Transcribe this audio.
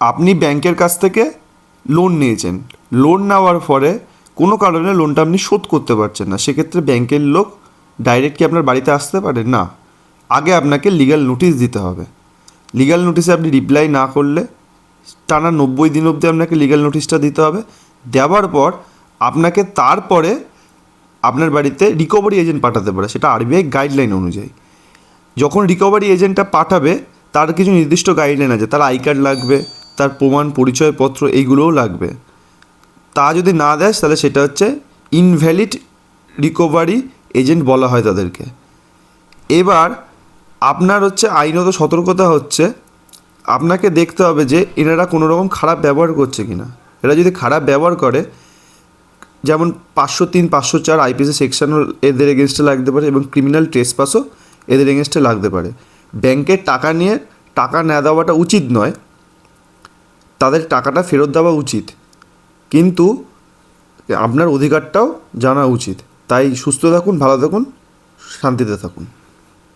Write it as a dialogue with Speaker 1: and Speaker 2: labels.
Speaker 1: আপনি ব্যাংকের কাছ থেকে লোন নিয়েছেন, লোন নেওয়ার পরে কোনো কারণে লোনটা আপনি শোধ করতে পারছেন না, সেক্ষেত্রে ব্যাংকের লোক ডাইরেক্ট কি আপনার বাড়িতে আসতে পারে? না, আগে আপনাকে লিগ্যাল নোটিশ দিতে হবে। লিগ্যাল নোটিশে আপনি রিপ্লাই না করলে টানা 90 দিন অবধি আপনাকে লিগ্যাল নোটিশটা দিতে হবে। দেওয়ার পর আপনাকে তারপরে আপনার বাড়িতে রিকভারি এজেন্ট পাঠাতে পারে, সেটা আরবিআই গাইডলাইন অনুযায়ী। যখন রিকভারি এজেন্টটা পাঠাবে তার কিছু নির্দিষ্ট গাইডলাইন আছে, তার আই কার্ড লাগবে, তার প্রমাণ পরিচয়পত্র এইগুলোও লাগবে। তা যদি না দেয় তাহলে সেটা হচ্ছে ইনভ্যালিড রিকভারি এজেন্ট বলা হয় তাদেরকে। এবার আপনার হচ্ছে আইনত সতর্কতা হচ্ছে আপনাকে দেখতে হবে যে এনারা কোনো রকম খারাপ ব্যবহার করছে কি না। এরা যদি খারাপ ব্যবহার করে, যেমন 503, 504 আইপিসি সেকশনও এদের এগেনস্টে লাগতে পারে এবং ক্রিমিনাল ট্রেসপাসও এদের এগেনস্টে লাগতে পারে। ব্যাংকের টাকা নিয়ে টাকা না দেওয়াটা উচিত নয়, তাদের টাকাটা ফেরত দেওয়া উচিত, কিন্তু আপনার অধিকারটাও জানা উচিত। তাই সুস্থ থাকুন, ভালো থাকুন, শান্তিতে থাকুন।